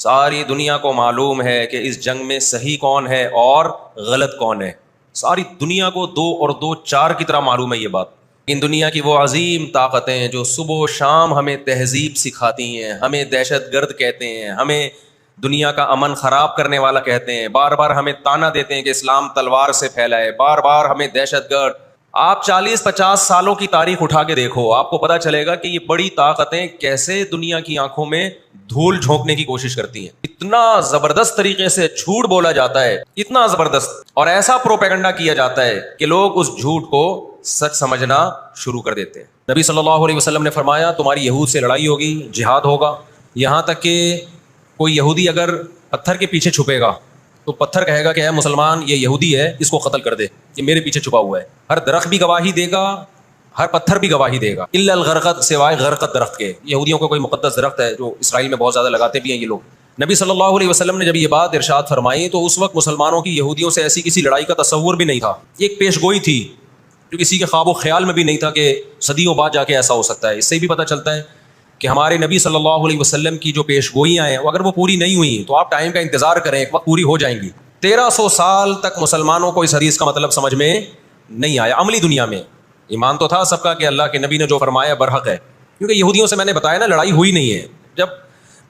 ساری دنیا کو معلوم ہے کہ اس جنگ میں صحیح کون ہے اور غلط کون ہے. ساری دنیا کو 2 اور 2 4 کی طرح معلوم ہے یہ بات. ان دنیا کی وہ عظیم طاقتیں جو صبح و شام ہمیں تہذیب سکھاتی ہیں, ہمیں دہشت گرد کہتے ہیں, ہمیں دنیا کا امن خراب کرنے والا کہتے ہیں, بار بار ہمیں تانا دیتے ہیں کہ اسلام تلوار سے پھیلا ہے, بار بار ہمیں دہشت گرد. آپ 40-50 سالوں کی تاریخ اٹھا کے دیکھو, آپ کو پتہ چلے گا کہ یہ بڑی طاقتیں کیسے دنیا کی آنکھوں میں دھول جھونکنے کی کوشش کرتی ہیں. اتنا زبردست طریقے سے جھوٹ بولا جاتا ہے, اتنا زبردست, اور ایسا پروپیگنڈا کیا جاتا ہے کہ لوگ اس جھوٹ کو سچ سمجھنا شروع کر دیتے ہیں. نبی صلی اللہ علیہ وسلم نے فرمایا تمہاری یہود سے لڑائی ہوگی, جہاد ہوگا, یہاں تک کہ کوئی یہودی اگر پتھر کے پیچھے چھپے گا تو پتھر کہے گا کہ اے مسلمان یہ یہودی ہے, اس کو قتل کر دے, یہ میرے پیچھے چھپا ہوا ہے. ہر درخت بھی گواہی دے گا, ہر پتھر بھی گواہی دے گا, الا الغرقد, سوائے غرقد درخت کے. یہودیوں کا کوئی مقدس درخت ہے جو اسرائیل میں بہت زیادہ لگاتے بھی ہیں یہ لوگ. نبی صلی اللہ علیہ وسلم نے جب یہ بات ارشاد فرمائی تو اس وقت مسلمانوں کی یہودیوں سے ایسی کسی لڑائی کا تصور بھی نہیں تھا. ایک پیش گوئی تھی جو کسی کے خواب و خیال میں بھی نہیں تھا کہ صدیوں بعد جا کے ایسا ہو سکتا ہے. اس سے بھی پتہ چلتا ہے کہ ہمارے نبی صلی اللہ علیہ وسلم کی جو پیش گوئیاں ہیں اگر وہ پوری نہیں ہوئی تو آپ ٹائم کا انتظار کریں, ایک وقت پوری ہو جائیں گی. 1300 سال تک مسلمانوں کو اس حدیث کا مطلب سمجھ میں نہیں آیا. عملی دنیا میں ایمان تو تھا سب کا کہ اللہ کے نبی نے جو فرمایا برحق ہے, کیونکہ یہودیوں سے میں نے بتایا نا لڑائی ہوئی نہیں ہے. جب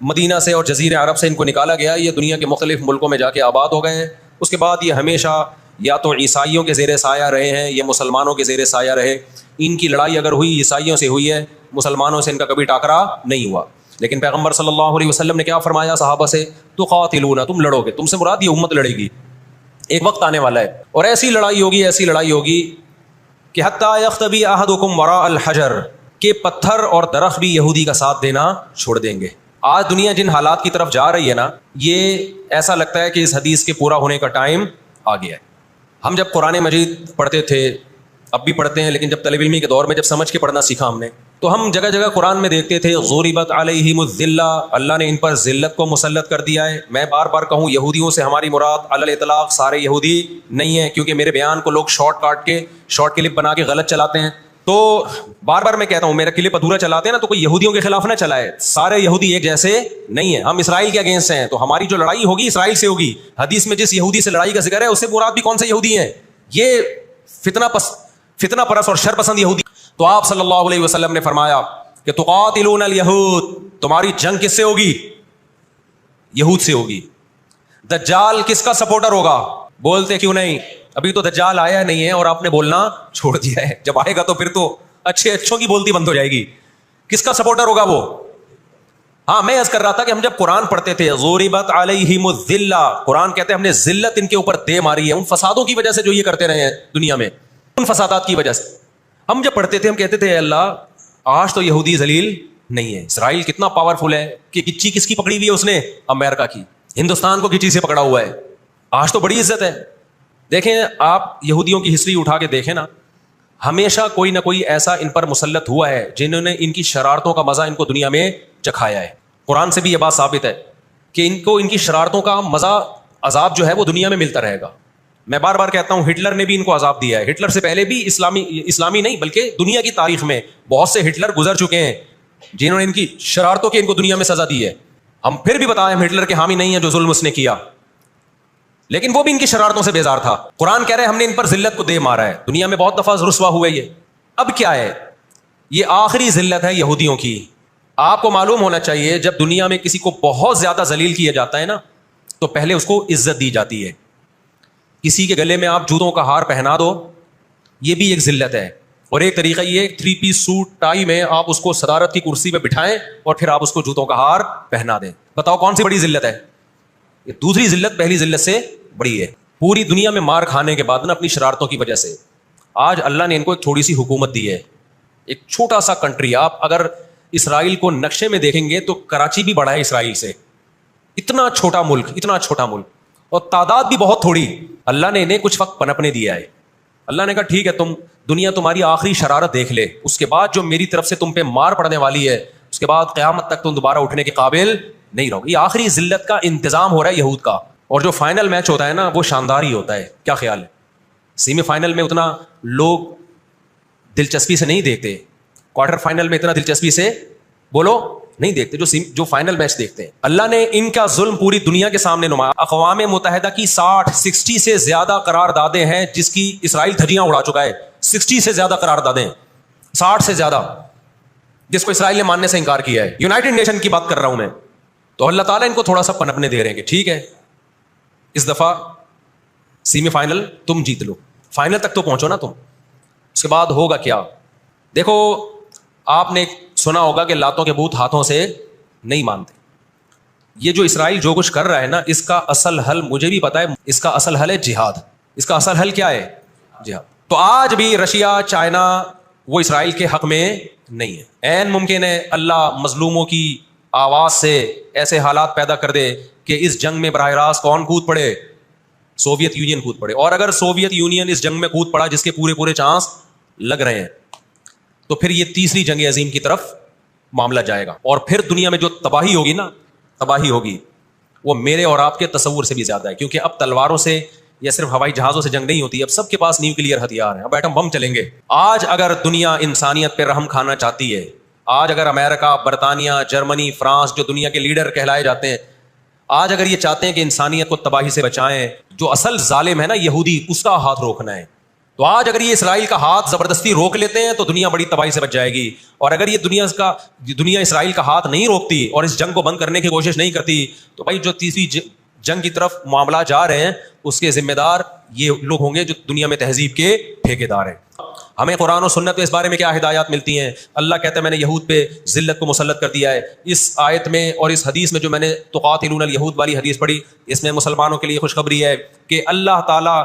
مدینہ سے اور جزیرہ عرب سے ان کو نکالا گیا, یہ دنیا کے مختلف ملکوں میں جا کے آباد ہو گئے ہیں. اس کے بعد یہ ہمیشہ یا تو عیسائیوں کے زیر سایہ رہے ہیں یا مسلمانوں کے زیر سایہ رہے. ان کی لڑائی اگر ہوئی عیسائیوں سے ہوئی ہے, مسلمانوں سے ان کا کبھی ٹاکرا نہیں ہوا. لیکن پیغمبر صلی اللہ علیہ وسلم نے کیا فرمایا صحابہ سے, تقاتلون, تم لڑو گے, تم سے مراد یہ امت لڑے گی. ایک وقت آنے والا ہے اور ایسی لڑائی ہوگی, ایسی لڑائی ہوگی کہ حتیٰ یختبی احدکم وراء الحجر, کہ پتھر اور درخت بھی یہودی کا ساتھ دینا چھوڑ دیں گے. آج دنیا جن حالات کی طرف جا رہی ہے نا, یہ ایسا لگتا ہے کہ اس حدیث کے پورا ہونے کا ٹائم آ گیا ہے. ہم جب قرآن مجید پڑھتے تھے, اب بھی پڑھتے ہیں, لیکن جب طالب علمی کے دور میں جب سمجھ کے پڑھنا سیکھا ہم نے, تو ہم جگہ جگہ قرآن میں دیکھتے تھے ضربت علیہم الذلہ, اللہ نے ان پر ذلت کو مسلط کر دیا ہے. میں بار بار کہوں یہودیوں سے ہماری مراد علی الاطلاق سارے یہودی نہیں ہیں, کیونکہ میرے بیان کو لوگ شارٹ کلپ بنا کے غلط چلاتے ہیں. تو بار بار میں کہتا ہوں میرا کلپ ادھورا چلاتے ہیں نا تو کوئی یہودیوں کے خلاف نہ چلائے, سارے یہودی ایک جیسے نہیں ہیں. ہم اسرائیل کے اگینسٹ ہیں, تو ہماری جو لڑائی ہوگی اسرائیل سے ہوگی. حدیث میں جس یہودی سے لڑائی کا ذکر ہے اس سے مراد بھی کون سے یہودی ہیں, یہ فتنہ پرست اور شر پسند یہودی. تو آپ صلی اللہ علیہ وسلم نے فرمایا کہ تقاتلون الیہود, تمہاری جنگ کس سے ہوگی, یہود سے ہوگی. دجال کس کا سپورٹر ہوگا, بولتے کیوں نہیں, ابھی تو دجال آیا نہیں ہے اور آپ نے بولنا چھوڑ دیا ہے, جب آئے گا تو پھر تو اچھوں کی بولتی بند ہو جائے گی. کس کا سپورٹر ہوگا وہ؟ ہاں میں عرض کر رہا تھا کہ ہم جب قرآن پڑھتے تھے ضربت علیہم الذلہ, قرآن کہتے ہیں ہم نے ذلت ان کے اوپر دے ماری ہے, ان فسادوں کی وجہ سے جو یہ کرتے رہے ہیں دنیا میں, ان فسادات کی وجہ سے. ہم جب پڑھتے تھے ہم کہتے تھے اے اللہ آج تو یہودی ذلیل نہیں ہے, اسرائیل کتنا پاورفل ہے کہ کچی کس کی پکڑی ہوئی ہے اس نے, امریکہ کی. ہندوستان کو کچی سے پکڑا ہوا ہے, آج تو بڑی عزت ہے. دیکھیں آپ یہودیوں کی ہسٹری اٹھا کے دیکھیں نا, ہمیشہ کوئی نہ کوئی ایسا ان پر مسلط ہوا ہے جنہوں نے ان کی شرارتوں کا مزہ ان کو دنیا میں چکھایا ہے. قرآن سے بھی یہ بات ثابت ہے کہ ان کو ان کی شرارتوں کا مزہ, عذاب جو ہے وہ دنیا میں ملتا رہے گا. میں بار بار کہتا ہوں ہٹلر نے بھی ان کو عذاب دیا ہے. ہٹلر سے پہلے بھی اسلامی نہیں بلکہ دنیا کی تاریخ میں بہت سے ہٹلر گزر چکے ہیں جنہوں نے ان کی شرارتوں کی ان کو دنیا میں سزا دی ہے. ہم پھر بھی بتائیں ہم ہٹلر کے حامی نہیں ہیں جو ظلم اس نے کیا, لیکن وہ بھی ان کی شرارتوں سے بیزار تھا. قرآن کہہ رہے ہیں ہم نے ان پر ذلت کو دے مارا ہے, دنیا میں بہت دفعہ رسوا ہوئے یہ. اب کیا ہے, یہ آخری ذلت ہے یہودیوں کی. آپ کو معلوم ہونا چاہیے جب دنیا میں کسی کو بہت زیادہ ذلیل کیا جاتا ہے نا تو پہلے اس کو عزت دی جاتی ہے. کسی کے گلے میں آپ جوتوں کا ہار پہنا دو, یہ بھی ایک ذلت ہے. اور ایک طریقہ یہ 3 پیس سوٹ ٹائی میں آپ اس کو صدارت کی کرسی پہ بٹھائیں اور پھر آپ اس کو جوتوں کا ہار پہنا دیں. بتاؤ کون سی بڑی ذلت ہے؟ یہ دوسری ذلت پہلی ذلت سے بڑی ہے. پوری دنیا میں مار کھانے کے بعد نا اپنی شرارتوں کی وجہ سے آج اللہ نے ان کو ایک تھوڑی سی حکومت دی ہے. ایک چھوٹا سا کنٹری, آپ اگر اسرائیل کو نقشے میں دیکھیں گے تو کراچی بھی بڑا ہے اسرائیل سے. اتنا چھوٹا ملک اور تعداد بھی بہت تھوڑی. اللہ نے انہیں کچھ وقت پنپنے دیا ہے. اللہ نے کہا ٹھیک ہے دنیا تمہاری آخری شرارت دیکھ لے, اس کے بعد جو میری طرف سے تم پہ مار پڑنے والی ہے اس کے بعد قیامت تک تم دوبارہ اٹھنے کے قابل نہیں رہو. یہ آخری ذلت کا انتظام ہو رہا ہے یہود کا. اور جو فائنل میچ ہوتا ہے نا وہ شاندار ہی ہوتا ہے. کیا خیال ہے؟ سیمی فائنل میں اتنا لوگ دلچسپی سے نہیں دیکھتے, کوارٹر فائنل میں اتنا دلچسپی سے بولو نہیں دیکھتے, جو فائنل میچ دیکھتے ہیں. اللہ نے ان کا ظلم پوری دنیا کے سامنے نمایا. اقوام متحدہ کی 60 سے زیادہ قراردادیں ہیں جس کی اسرائیل دھجیاں اڑا چکا ہے. 60 سے زیادہ قراردادیں, 60 سے زیادہ, جس کو اسرائیل نے ماننے سے انکار کیا ہے. یونائٹڈ نیشن کی بات کر رہا ہوں میں. تو اللہ تعالیٰ ان کو تھوڑا سا پنپنے دے رہے ہیں کہ ٹھیک ہے اس دفعہ سیمی فائنل تم جیت لو, فائنل تک تو پہنچو نا تم, اس کے بعد ہوگا کیا. دیکھو آپ نے سنا ہوگا کہ لاتوں کے بت ہاتھوں سے نہیں مانتے. یہ جو اسرائیل جو کچھ کر رہا ہے نا, اس کا اصل حل مجھے بھی پتا ہے, اس کا اصل حل ہے جہاد. اس کا اصل حل کیا ہے؟ جہاد. تو آج بھی رشیا, چائنا وہ اسرائیل کے حق میں نہیں ہے. عین ممکن ہے اللہ مظلوموں کی آواز سے ایسے حالات پیدا کر دے کہ اس جنگ میں براہ راست کون کود پڑے؟ سوویت یونین کود پڑے. اور اگر سوویت یونین اس جنگ میں کود پڑا جس کے پورے چانس لگ رہے ہیں, تو پھر یہ تیسری جنگ عظیم کی طرف معاملہ جائے گا. اور پھر دنیا میں جو تباہی ہوگی نا, تباہی ہوگی وہ میرے اور آپ کے تصور سے بھی زیادہ ہے. کیونکہ اب تلواروں سے یا صرف ہوائی جہازوں سے جنگ نہیں ہوتی, اب سب کے پاس نیوکلیئر ہتھیار ہیں, اب ایٹم بم چلیں گے. آج اگر دنیا انسانیت پہ رحم کھانا چاہتی ہے, آج اگر امریکہ, برطانیہ, جرمنی, فرانس جو دنیا کے لیڈر کہلائے جاتے ہیں, آج اگر یہ چاہتے ہیں کہ انسانیت کو تباہی سے بچائیں, جو اصل ظالم ہے نا یہودی, اس کا ہاتھ روکنا ہے, تو آج اگر یہ اسرائیل کا ہاتھ زبردستی روک لیتے ہیں تو دنیا بڑی تباہی سے بچ جائے گی. اور اگر یہ دنیا اسرائیل کا ہاتھ نہیں روکتی اور اس جنگ کو بند کرنے کی کوشش نہیں کرتی, تو بھائی جو تیسری جنگ کی طرف معاملہ جا رہے ہیں اس کے ذمہ دار یہ لوگ ہوں گے جو دنیا میں تہذیب کے ٹھیکیدار ہیں. ہمیں قرآن و سنت میں اس بارے میں کیا ہدایات ملتی ہیں؟ اللہ کہتا ہے میں نے یہود پہ ذلت کو مسلط کر دیا ہے. اس آیت میں اور اس حدیث میں جو میں نے تقاتلون الیہود والی حدیث پڑھی, اس میں مسلمانوں کے لیے خوشخبری ہے کہ اللہ تعالیٰ